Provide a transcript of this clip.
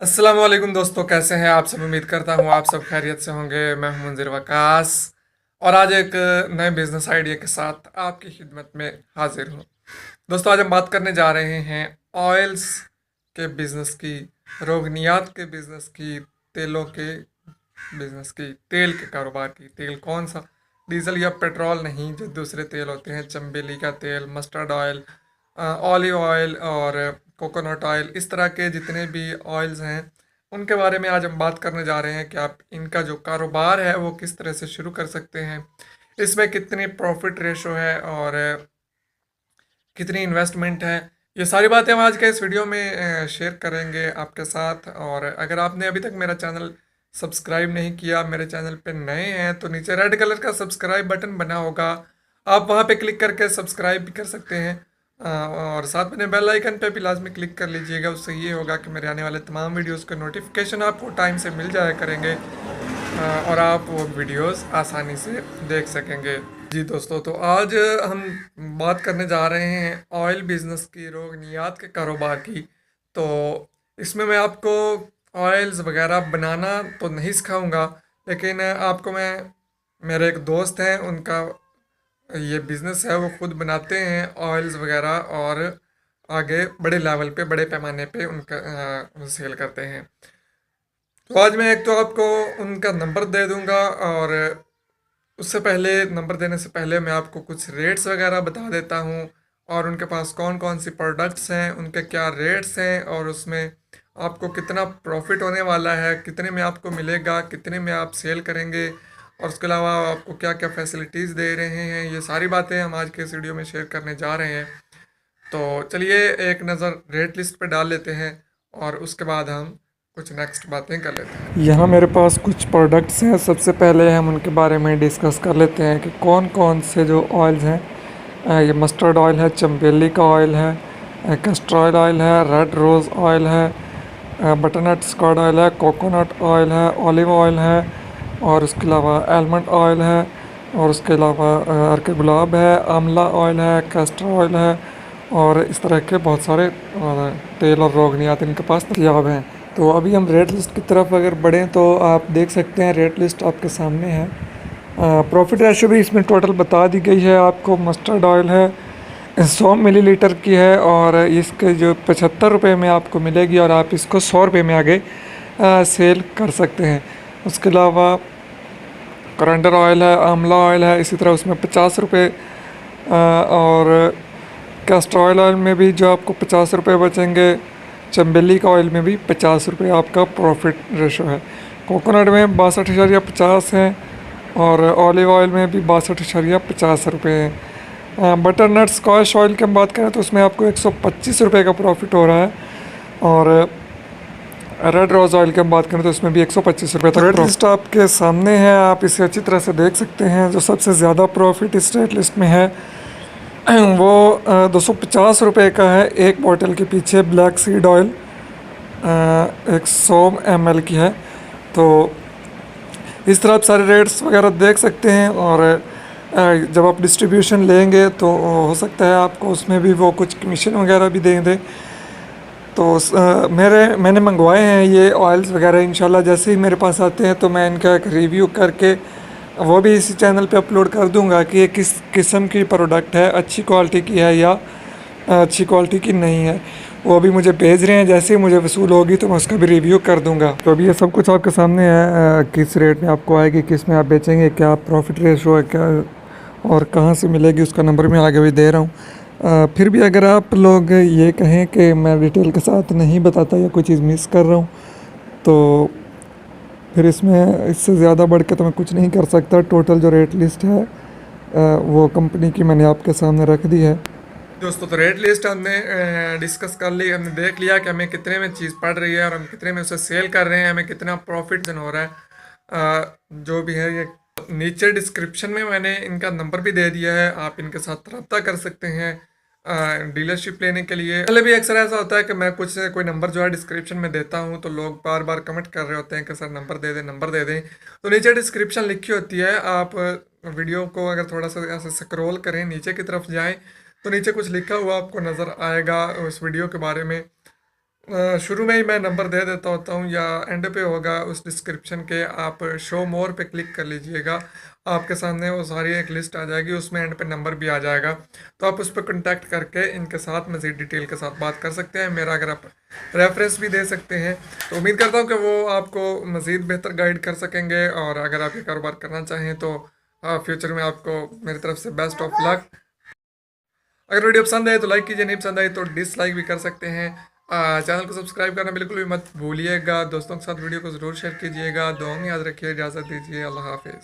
अस्सलाम वालेकुम दोस्तों, कैसे हैं आप सब। उम्मीद करता हूँ आप सब खैरियत से होंगे। मैं हूँ मुंजिर वकास और आज एक नए बिजनेस आइडिया के साथ आपकी खिदमत में हाजिर हूँ। दोस्तों, आज हम बात करने जा रहे हैं ऑयल्स के बिज़नेस की, रोगनियात के बिज़नेस की, तेलों के बिज़नेस की, तेल के कारोबार की। तेल कौन सा, डीजल या पेट्रोल नहीं, जो दूसरे तेल होते हैं, चंबेली का तेल, मस्टर्ड ऑयल, ऑलिव ऑयल और कोकोनट ऑयल, इस तरह के जितने भी ऑयल्स हैं उनके बारे में आज हम बात करने जा रहे हैं कि आप इनका जो कारोबार है वो किस तरह से शुरू कर सकते हैं, इसमें कितनी प्रॉफिट रेशो है और कितनी इन्वेस्टमेंट है। ये सारी बातें हम आज के इस वीडियो में शेयर करेंगे आपके साथ। और अगर आपने अभी तक मेरा चैनल सब्सक्राइब नहीं किया, मेरे चैनल पे नए हैं, तो नीचे रेड कलर का सब्सक्राइब बटन बना होगा, आप वहां पे क्लिक करके सब्सक्राइब भी कर सकते हैं। और साथ में बेल आइकन पे भी लाजमी क्लिक कर लीजिएगा। उससे ये होगा कि मेरे आने वाले तमाम वीडियोस के नोटिफिकेशन आपको टाइम से मिल जाया करेंगे और आप वो वीडियोस आसानी से देख सकेंगे। जी दोस्तों, तो आज हम बात करने जा रहे हैं ऑयल बिजनेस की, रोगनियात के कारोबार की। तो इसमें मैं आपको ऑयल्स वगैरह बनाना तो नहीं सिखाऊंगा, लेकिन आपको मैं, मेरे एक दोस्त हैं, उनका ये बिज़नेस है, वो खुद बनाते हैं ऑयल्स वगैरह और आगे बड़े लेवल पे, बड़े पैमाने पे उनका सेल करते हैं। तो आज मैं एक तो आपको उनका नंबर दे दूंगा, और उससे पहले, नंबर देने से पहले मैं आपको कुछ रेट्स वगैरह बता देता हूँ, और उनके पास कौन कौन सी प्रोडक्ट्स हैं, उनके क्या रेट्स हैं, और उसमें आपको कितना प्रॉफिट होने वाला है, कितने में आपको मिलेगा, कितने में आप सेल करेंगे, और उसके अलावा आपको क्या क्या फैसिलिटीज़ दे रहे हैं। ये सारी बातें हम आज के इस वीडियो में शेयर करने जा रहे हैं। तो चलिए एक नज़र रेट लिस्ट पे डाल लेते हैं और उसके बाद हम कुछ नेक्स्ट बातें कर लेते हैं। यहाँ मेरे पास कुछ प्रोडक्ट्स हैं। सबसे पहले हम उनके बारे में डिस्कस कर लेते हैं कि कौन कौन से जो ऑयल्स हैं। ये मस्टर्ड ऑयल है, चंबेली का ऑयल है, कैस्टर ऑयल है, रेड रोज़ ऑयल है, बटरनट स्कॉड ऑयल है, कोकोनट ऑयल है, ऑलिव ऑयल है, और उसके अलावा आलमंड ऑयल है, और उसके अलावा अर्के गुलाब है, आंवला ऑयल है, कैस्टर ऑयल है, और इस तरह के बहुत सारे तेल और रोगनियात इनके पास दस्तियाब हैं। तो अभी हम रेट लिस्ट की तरफ अगर बढ़ें तो आप देख सकते हैं, रेट लिस्ट आपके सामने है। प्रॉफिट रेशो भी इसमें टोटल बता दी गई है आपको। मस्टर्ड ऑयल है 100 मिलीलीटर की है, और इसके जो 75 रुपये में आपको मिलेगी, और आप इसको 100 रुपये में आगे सेल कर सकते हैं। उसके अलावा कोरिएंडर ऑयल है, आंवला ऑयल है, इसी तरह उसमें 50 रुपये, और कैस्टर ऑयल में भी जो आपको 50 रुपये बचेंगे। चंबेली का ऑयल में भी 50 रुपये आपका प्रॉफिट रेशो है। कोकोनट में 62.50 हैं, और ऑलिव ऑयल में भी 62.50 रुपये हैं। बटर नट स्कॉच ऑयल की हम बात करें तो उसमें आपको 125 रुपये का प्रॉफिट हो रहा है, और रेड रोज़ ऑयल की हम बात करें तो उसमें भी 125 रुपये तक। रेट लिस्ट आपके सामने है, आप इसे अच्छी तरह से देख सकते हैं। जो सबसे ज़्यादा प्रॉफिट इस रेट लिस्ट में है वो 250 रुपये का है एक बॉटल के पीछे। ब्लैक सीड ऑयल 100 ml की है। तो इस तरह आप सारे रेट्स वगैरह देख सकते हैं, और जब आप डिस्ट्रीब्यूशन लेंगे तो हो सकता है आपको उसमें भी वो कुछ कमीशन वगैरह भी दे दें। तो मैंने मंगवाए हैं ये ऑयल्स वगैरह। इंशाल्लाह जैसे ही मेरे पास आते हैं तो मैं इनका एक रिव्यू करके वो भी इसी चैनल पे अपलोड कर दूंगा कि ये किस किस्म की प्रोडक्ट है, अच्छी क्वालिटी की है या अच्छी क्वालिटी की नहीं है। वो अभी मुझे भेज रहे हैं, जैसे ही मुझे वसूल होगी तो मैं उसका भी रिव्यू कर दूंगा। तो अभी ये सब कुछ आपके सामने है, किस रेट में आपको आएगी, किस में आप बेचेंगे, क्या प्रॉफिट रेशो है, क्या और कहाँ से मिलेगी, उसका नंबर मैं आगे भी दे रहा हूँ। फिर भी अगर आप लोग ये कहें कि मैं डिटेल के साथ नहीं बताता या कोई चीज़ मिस कर रहा हूँ, तो फिर इसमें इससे ज़्यादा बढ़ के तो मैं कुछ नहीं कर सकता। टोटल जो रेट लिस्ट है वो कंपनी की मैंने आपके सामने रख दी है। दोस्तों, तो रेट लिस्ट हमने डिस्कस कर ली, हमने देख लिया कि हमें कितने में चीज़ पड़ रही है और हम कितने में उसे सेल कर रहे हैं, हमें कितना प्रॉफिट हो रहा है। जो भी है, ये नीचे डिस्क्रिप्शन में मैंने इनका नंबर भी दे दिया है, आप इनके साथ रब्ता कर सकते हैं डीलरशिप लेने के लिए। पहले भी अक्सर ऐसा होता है कि मैं कुछ कोई नंबर जो है डिस्क्रिप्शन में देता हूं तो लोग बार बार कमेंट कर रहे होते हैं कि सर नंबर दे दें, नंबर दे दें। तो नीचे डिस्क्रिप्शन लिखी होती है, आप वीडियो को अगर थोड़ा सा ऐसे स्क्रॉल करें, नीचे की तरफ जाएं तो नीचे कुछ लिखा हुआ आपको नज़र आएगा उस वीडियो के बारे में। शुरू में ही मैं नंबर दे देता होता हूँ या एंड पे होगा उस डिस्क्रिप्शन के, आप शो मोर पे क्लिक कर लीजिएगा। आपके सामने वो सारी एक लिस्ट आ जाएगी, उसमें एंड पे नंबर भी आ जाएगा, तो आप उस पर कांटेक्ट करके इनके साथ मज़ीद डिटेल के साथ बात कर सकते हैं। मेरा अगर आप रेफरेंस भी दे सकते हैं तो उम्मीद करता हूँ कि वो आपको मज़ीद बेहतर गाइड कर सकेंगे। और अगर आप ये कारोबार करना चाहें तो फ्यूचर में आपको मेरी तरफ से बेस्ट ऑफ लक। अगर वीडियो पसंद आए तो लाइक कीजिए, नहीं पसंद आए तो डिसलाइक भी कर सकते हैं। चैनल को सब्सक्राइब करना बिल्कुल भी मत भूलिएगा। दोस्तों के साथ वीडियो को ज़रूर शेयर कीजिएगा। दुआ में याद रखिए। इजाज़त दीजिए। अल्लाह हाफिज़।